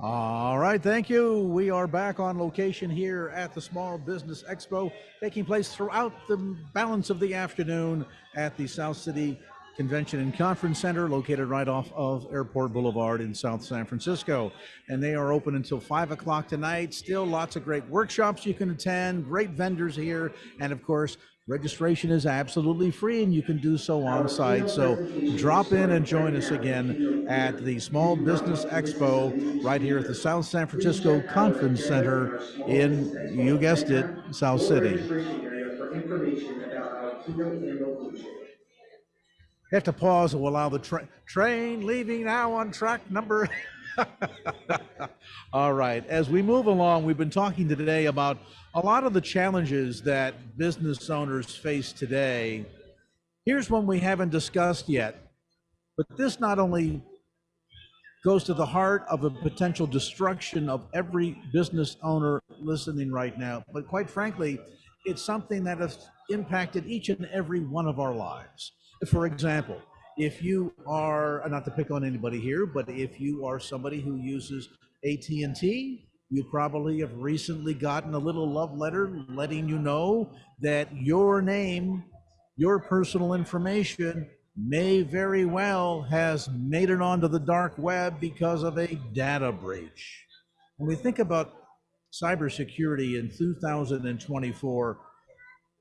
All right, thank you. We are back on location here at the Small Business Expo, taking place throughout the balance of the afternoon at the South City Convention and Conference Center, located right off of Airport Boulevard in South San Francisco. And they are open until 5 o'clock tonight. Still lots of great workshops you can attend, great vendors here, and of course, registration is absolutely free and you can do so on site. So drop in and join us again at the Small Business Expo right here at the South San Francisco Conference Center in, you guessed it, South City. You have to pause to allow the train leaving now on track number. All right, as we move along, we've been talking today about a lot of the challenges that business owners face today. Here's one we haven't discussed yet, but this not only goes to the heart of a potential destruction of every business owner listening right now, but quite frankly, it's something that has impacted each and every one of our lives. For example, if you are, not to pick on anybody here, but if you are somebody who uses AT&T, you probably have recently gotten a little love letter letting you know that your name, your personal information may very well has made it onto the dark web because of a data breach. When we think about cybersecurity in 2024,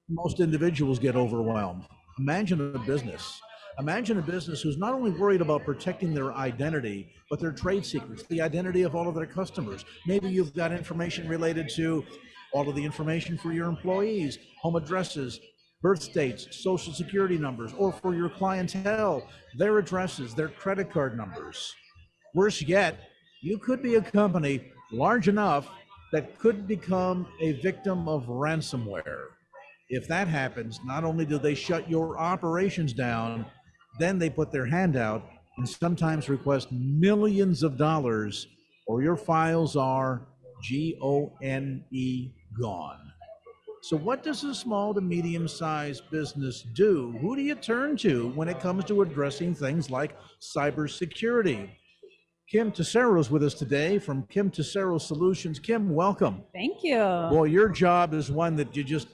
most individuals get overwhelmed. Imagine a business. Imagine a business who's not only worried about protecting their identity, but their trade secrets, the identity of all of their customers. Maybe you've got information related to all of the information for your employees, home addresses, birth dates, social security numbers, or for your clientele, their addresses, their credit card numbers. Worse yet, you could be a company large enough that could become a victim of ransomware. If that happens, not only do they shut your operations down, then they put their hand out and sometimes request millions of dollars, or your files are gone. So what does a small to medium-sized business do? Who do you turn to when it comes to addressing things like cybersecurity? Kim Tercero is with us today from Tercero Solutions. Kim, welcome. Thank you. Boy, your job is one that you just,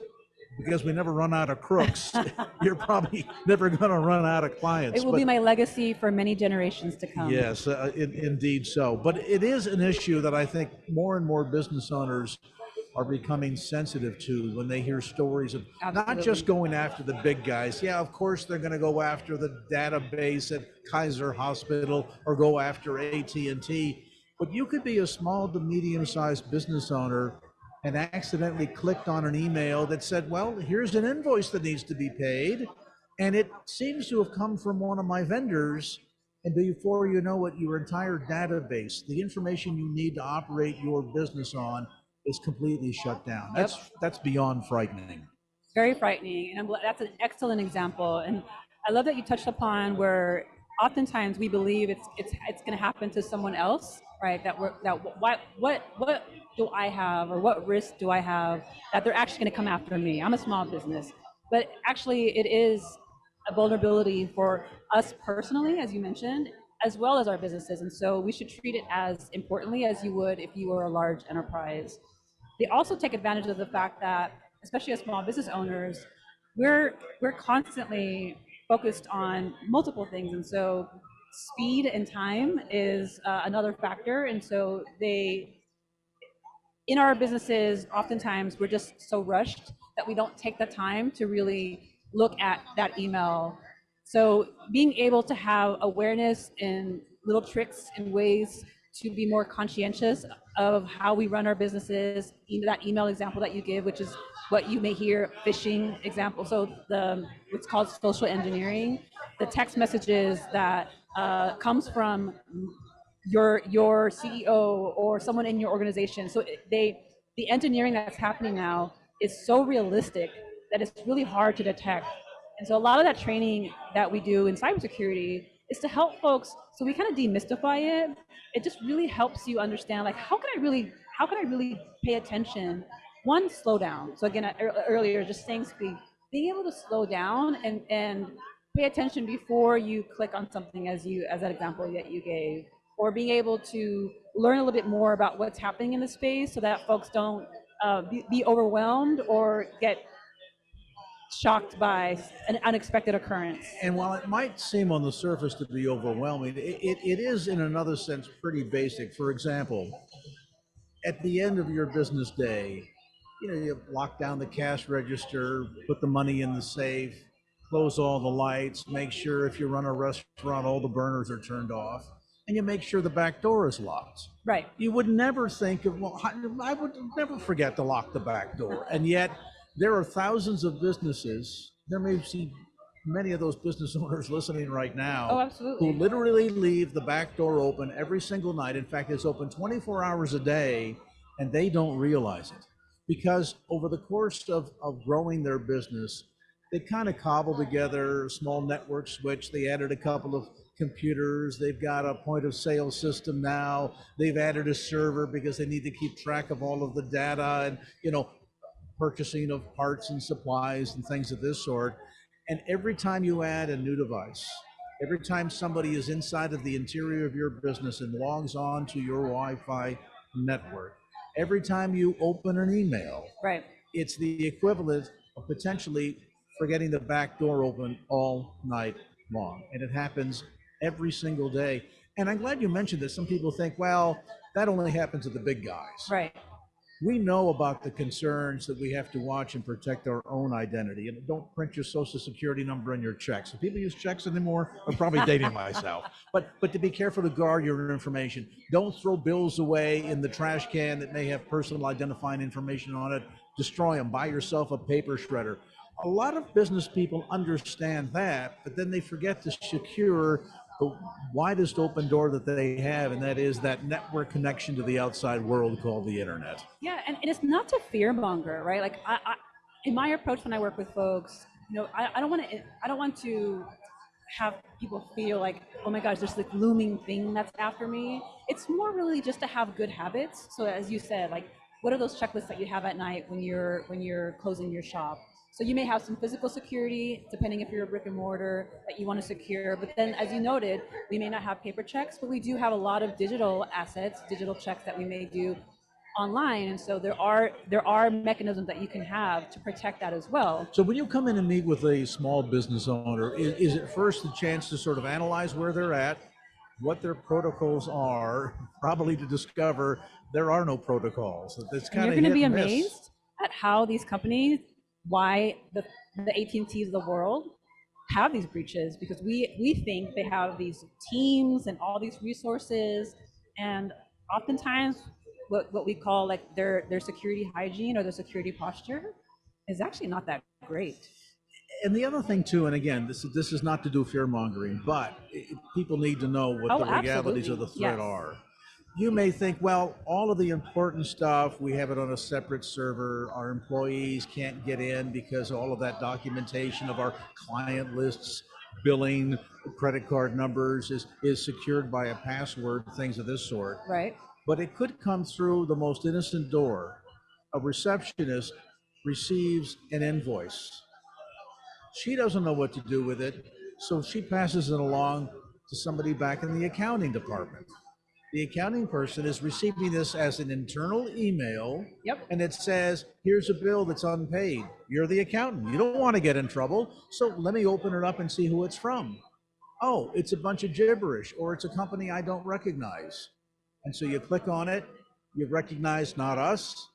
because we never run out of crooks, you're probably never going to run out of clients. It will be my legacy for many generations to come. Yes, indeed so. But it is an issue that I think more and more business owners are becoming sensitive to when they hear stories of Absolutely. not just going after the big guys. Yeah, of course they're going to go after the database at Kaiser Hospital or go after AT&T, but you could be a small to medium-sized business owner and accidentally clicked on an email that said, well, here's an invoice that needs to be paid, and it seems to have come from one of my vendors, and before you know it, your entire database, the information you need to operate your business on, is completely shut down. That's beyond frightening. Very frightening, and that's an excellent example. And I love that you touched upon where oftentimes we believe it's going to happen to someone else, right? What do I have, or what risk do I have that they're actually going to come after me? I'm a small business, but actually it is a vulnerability for us personally, as you mentioned, as well as our businesses. And so we should treat it as importantly as you would if you were a large enterprise. They also take advantage of the fact that, especially as small business owners, we're constantly focused on multiple things. And so speed and time is another factor. And so in our businesses, oftentimes we're just so rushed that we don't take the time to really look at that email. So being able to have awareness and little tricks and ways to be more conscientious of how we run our businesses, that email example that you give, which is what you may hear, phishing example. So what's called social engineering, the text messages that comes from your CEO or someone in your organization. So the engineering that's happening now is so realistic that it's really hard to detect. And so a lot of that training that we do in cybersecurity is to help folks, so we kind of demystify it. It just really helps you understand, like, how can I really pay attention? One, slow down. So again, earlier, just saying speed, being able to slow down and pay attention before you click on something, as that example that you gave, or being able to learn a little bit more about what's happening in the space so that folks don't be overwhelmed or get shocked by an unexpected occurrence. And while it might seem on the surface to be overwhelming, it is in another sense pretty basic. For example, at the end of your business day, you lock down the cash register, put the money in the safe, close all the lights, make sure if you run a restaurant, all the burners are turned off, and you make sure the back door is locked. Right. You would never think of, well, I would never forget to lock the back door. And yet, there are thousands of businesses, there may be many of those business owners listening right now, Oh, absolutely. who literally leave the back door open every single night. In fact, it's open 24 hours a day, and they don't realize it. Because over the course of growing their business, they kind of cobbled together a small network switch. They added a couple of computers. They've got a point of sale system now. They've added a server because they need to keep track of all of the data and, purchasing of parts and supplies and things of this sort. And every time you add a new device, every time somebody is inside of the interior of your business and logs on to your Wi-Fi network, every time you open an email, Right. it's the equivalent of potentially forgetting the back door open all night long. And it happens every single day. And I'm glad you mentioned this. Some people think, well, that only happens to the big guys. Right. We know about the concerns that we have to watch and protect our own identity. And don't print your social security number in your checks. If people use checks anymore, I'm probably dating myself. But to be careful to guard your information. Don't throw bills away in the trash can that may have personal identifying information on it. Destroy them. Buy yourself a paper shredder. A lot of business people understand that, but then they forget to secure the widest open door that they have, and that is that network connection to the outside world called the internet. Yeah, and it's not to fear monger, right? Like in my approach when I work with folks, I don't want to have people feel like, oh my gosh, there's this looming thing that's after me. It's more really just to have good habits. So as you said, like, what are those checklists that you have at night when you're closing your shop? So you may have some physical security, depending if you're a brick and mortar, that you want to secure. But then, as you noted, we may not have paper checks, but we do have a lot of digital assets, digital checks that we may do online. And so there are mechanisms that you can have to protect that as well. So when you come in and meet with a small business owner, is it first the chance to sort of analyze where they're at, what their protocols are, probably to discover there are no protocols? It's kind You're of going to be hit and miss. amazed at how these companies, why the AT&Ts of the world have these breaches, because we think they have these teams and all these resources, and oftentimes what we call like their security hygiene or their security posture is actually not that great. And the other thing too, and again, this is not to do fear mongering, but people need to know what the realities of the threat are. You may think, well, all of the important stuff, we have it on a separate server. Our employees can't get in because all of that documentation of our client lists, billing, credit card numbers is secured by a password, things of this sort. Right. But it could come through the most innocent door. A receptionist receives an invoice. She doesn't know what to do with it, so she passes it along to somebody back in the accounting department. The accounting person is receiving this as an internal email. Yep. And it says, here's a bill that's unpaid. You're the accountant. You don't want to get in trouble, so let me open it up and see who it's from. Oh, it's a bunch of gibberish, or it's a company I don't recognize. And so you click on it, you recognize not us.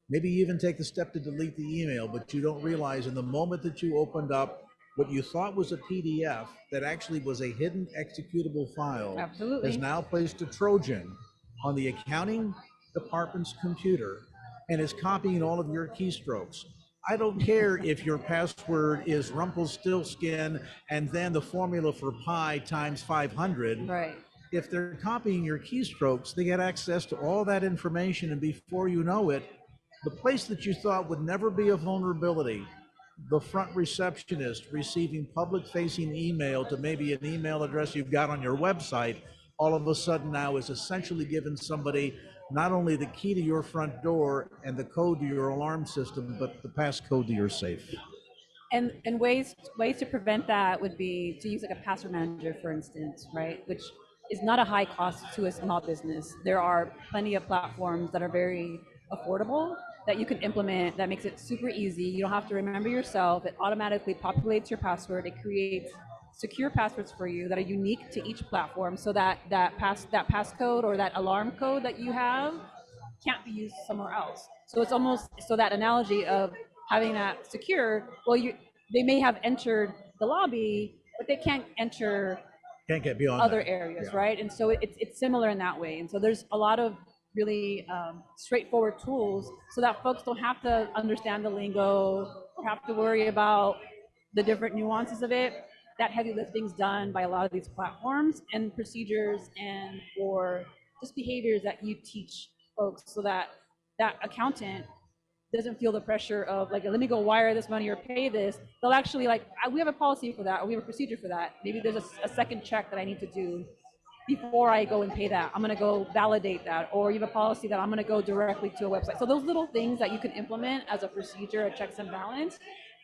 Maybe you even take the step to delete the email, but you don't realize in the moment that you opened up what you thought was a PDF that actually was a hidden executable file. Absolutely. Has now placed a Trojan on the accounting department's computer and is copying all of your keystrokes. I don't care if your password is Rumpelstiltskin and then the formula for pi times 500. Right. If they're copying your keystrokes, they get access to all that information, and before you know it, the place that you thought would never be a vulnerability, the front receptionist receiving public-facing email to maybe an email address you've got on your website, all of a sudden now is essentially giving somebody not only the key to your front door and the code to your alarm system, but the passcode to your safe. And ways to prevent that would be to use like a password manager, for instance, right? Which is not a high cost to a small business. There are plenty of platforms that are very affordable that you can implement that makes it super easy. You don't have to remember yourself. It automatically populates your password. It creates secure passwords for you that are unique to each platform, so that that passcode or that alarm code that you have can't be used somewhere else. So it's almost, so that analogy of having that secure, well, they may have entered the lobby, but they can't enter Can't get beyond other that. areas, Yeah. right? And so it's similar in that way. And so there's a lot of really straightforward tools so that folks don't have to understand the lingo or have to worry about the different nuances of it. That heavy lifting's done by a lot of these platforms and procedures, and or just behaviors that you teach folks, so that that accountant doesn't feel the pressure of like, let me go wire this money or pay this. They'll actually like, we have a policy for that, or we have a procedure for that. Maybe there's a second check that I need to do before I go and pay that. I'm gonna go validate that. Or you have a policy that I'm gonna go directly to a website. So those little things that you can implement as a procedure, a checks and balance,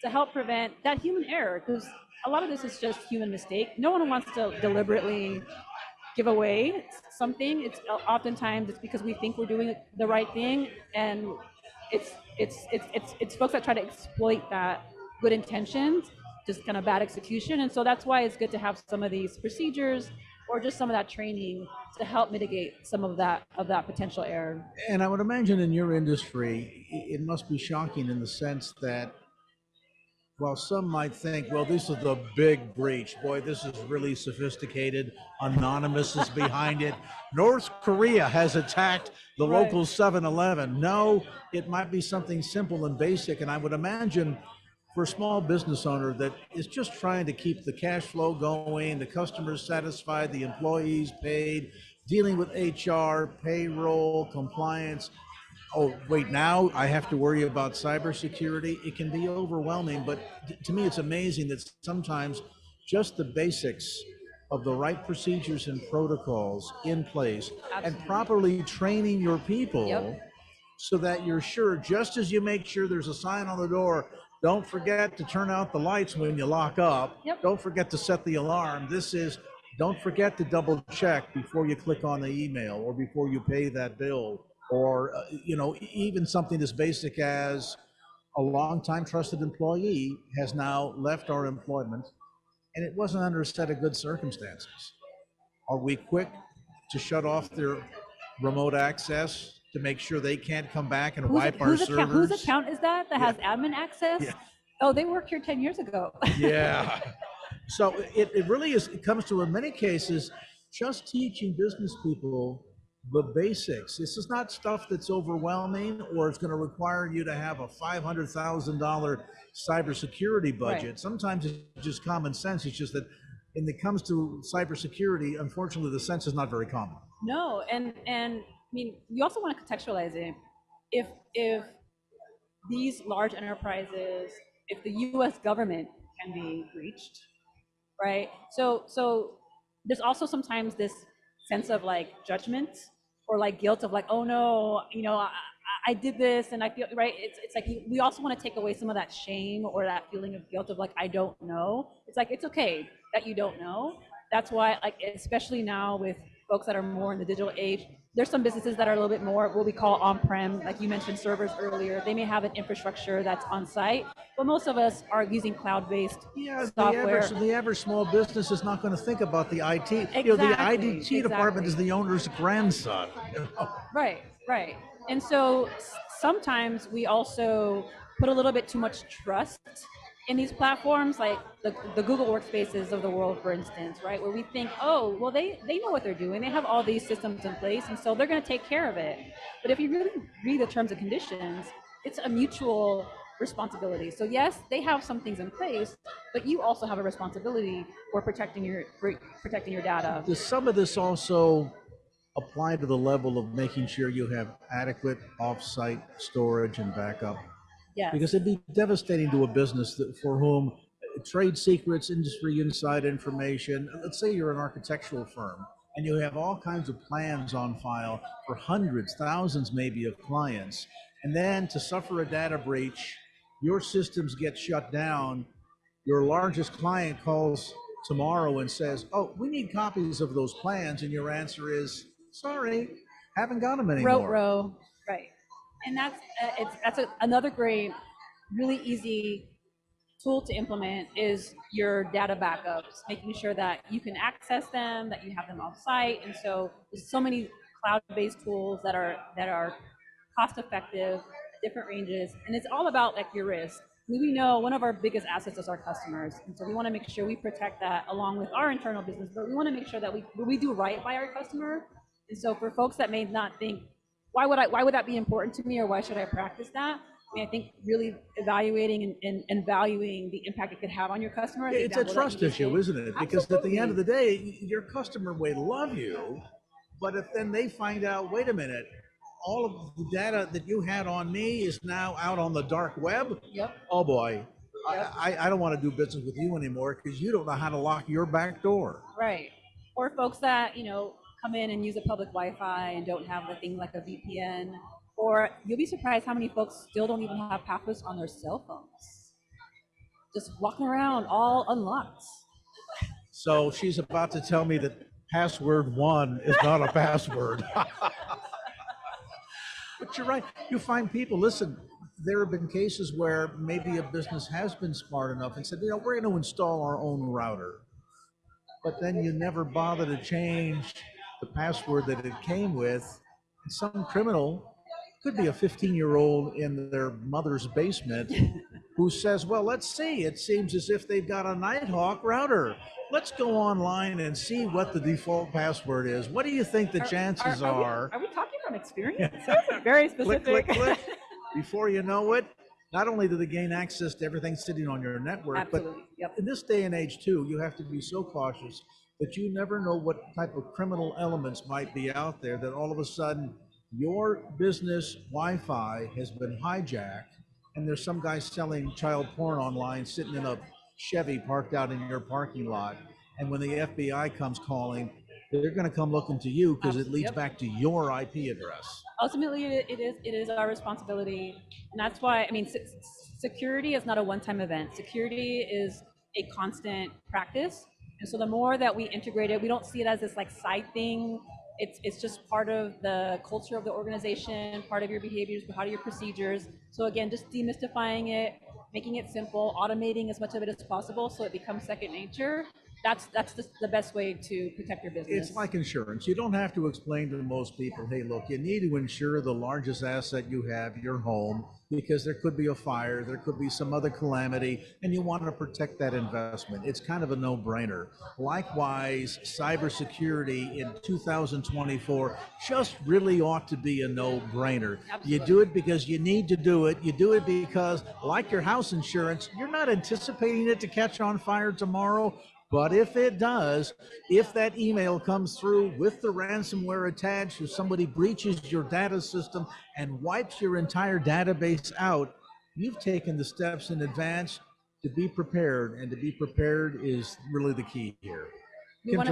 to help prevent that human error, because a lot of this is just human mistake. No one wants to deliberately give away something. It's oftentimes it's because we think we're doing the right thing, and it's folks that try to exploit that good intentions, just kind of bad execution. And so that's why it's good to have some of these procedures or just some of that training to help mitigate some of that potential error. And I would imagine in your industry, it must be shocking in the sense that while some might think, well, this is the big breach, boy, this is really sophisticated, Anonymous is behind it. North Korea has attacked the local 7-Eleven. No, it might be something simple and basic. And I would imagine for a small business owner that is just trying to keep the cash flow going, the customers satisfied, the employees paid, dealing with HR, payroll, compliance. Oh, wait, now I have to worry about cybersecurity. It can be overwhelming, but to me, it's amazing that sometimes just the basics of the right procedures and protocols in place and Absolutely. properly training your people Yep. so that you're sure, just as you make sure there's a sign on the door, don't forget to turn out the lights when you lock up. Yep. Don't forget to set the alarm. This is, don't forget to double check before you click on the email or before you pay that bill, or even something as basic as a longtime trusted employee has now left our employment and it wasn't under a set of good circumstances. Are we quick to shut off their remote access to make sure they can't come back and wipe our servers? Whose account is that Yeah. has admin access? Yeah. Oh, they worked here 10 years ago. Yeah. So it really is, it comes to, in many cases, just teaching business people the basics. This is not stuff that's overwhelming or it's going to require you to have a $500,000 cybersecurity budget. Right. Sometimes it's just common sense. It's just that when it comes to cybersecurity, unfortunately, the sense is not very common. No, and I mean, you also want to contextualize it. If these large enterprises, if the U.S. government can be breached, right? So there's also sometimes this sense of like judgment or like guilt of like, oh no, I did this and I feel right. It's like we also want to take away some of that shame or that feeling of guilt of like, I don't know. It's like, it's okay that you don't know. That's why, like, especially now with folks that are more in the digital age, there's some businesses that are a little bit more what we call on-prem, like you mentioned servers earlier. They may have an infrastructure that's on site, but most of us are using cloud-based software. The average small business is not going to think about the IT. Exactly, the IT department is the owner's grandson. Right, right. And so sometimes we also put a little bit too much trust in these platforms, like the Google workspaces of the world, for instance, right? Where we think, oh, well, they know what they're doing. They have all these systems in place, and so they're going to take care of it. But if you really read the terms and conditions, it's a mutual responsibility. So yes, they have some things in place, but you also have a responsibility for protecting your data. Does some of this also apply to the level of making sure you have adequate off-site storage and backup? Yes. Because it'd be devastating to a business for whom trade secrets, industry inside information, let's say you're an architectural firm and you have all kinds of plans on file for hundreds, thousands maybe of clients, and then to suffer a data breach, your systems get shut down, your largest client calls tomorrow and says, "Oh, we need copies of those plans," and your answer is, "Sorry, haven't got them anymore." Row, right? And another great, really easy tool to implement is your data backups, making sure that you can access them, that you have them off site. And so there's so many cloud-based tools that are cost effective, different ranges, and it's all about like your risk. We know one of our biggest assets is our customers, and so we want to make sure we protect that along with our internal business. But we want to make sure that we do right by our customer. And so for folks that may not think, why would that be important to me, or why should I practice that? I think really evaluating and valuing the impact it could have on your customer. It's a trust issue, isn't it? Because at the end of the day, your customer may love you, but if then they find out, wait a minute, all of the data that you had on me is now out on the dark web. Yep. Oh boy, Yep. I don't want to do business with you anymore because you don't know how to lock your back door. Right. Or folks that, come in and use a public Wi-Fi and don't have a thing like a VPN. Or you'll be surprised how many folks still don't even have passwords on their cell phones. Just walking around all unlocked. So she's about to tell me that password 1 is not a password. But you're right. You find people, listen, there have been cases where maybe a business has been smart enough and said, we're going to install our own router. But then you never bother to change the password that it came with. And some criminal, could be a 15-year-old in their mother's basement, who says, well, let's see, it seems as if they've got a Nighthawk router. Let's go online and see what the default password is. What do you think the chances are? Are we talking from experience? Very specific. Click, click, click. Before you know it, not only do they gain access to everything sitting on your network, Absolutely. but in this day and age too, you have to be so cautious that you never know what type of criminal elements might be out there, that all of a sudden your business Wi-Fi has been hijacked and there's some guy selling child porn online sitting in a Chevy parked out in your parking lot. And when the FBI comes calling, they're going to come looking to you because it leads back to your IP address. Ultimately, it is our responsibility. And that's why, security is not a one-time event. Security is a constant practice. And so the more that we integrate it, we don't see it as this like side thing. It's just part of the culture of the organization, part of your behaviors, part of your procedures. So again, just demystifying it, making it simple, automating as much of it as possible so it becomes second nature. That's the best way to protect your business. It's like insurance. You don't have to explain to most people, hey, look, you need to insure the largest asset you have, your home, because there could be a fire, there could be some other calamity, and you want to protect that investment. It's kind of a no-brainer. Likewise, cybersecurity in 2024 just really ought to be a no-brainer. You do it because you need to do it. You do it because, like your house insurance, you're not anticipating it to catch on fire tomorrow. But if it does, if that email comes through with the ransomware attached, or somebody breaches your data system and wipes your entire database out, you've taken the steps in advance to be prepared, and to be prepared is really the key here. We want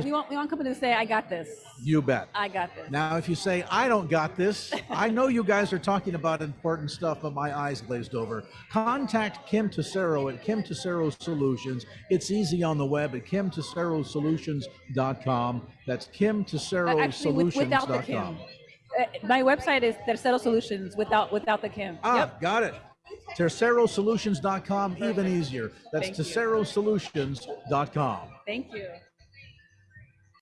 company to say, I got this. You bet. I got this. Now, if you say, I don't got this, I know you guys are talking about important stuff, but my eyes glazed over. Contact Kim Tercero at Kim Tercero Solutions. It's easy on the web at kimtercerosolutions.com. That's kimtercerosolutions.com. Without the Kim. My website is Tercero Solutions without the Kim. Got it. Tercerosolutions.com, even easier. That's tercerosolutions.com. Thank you.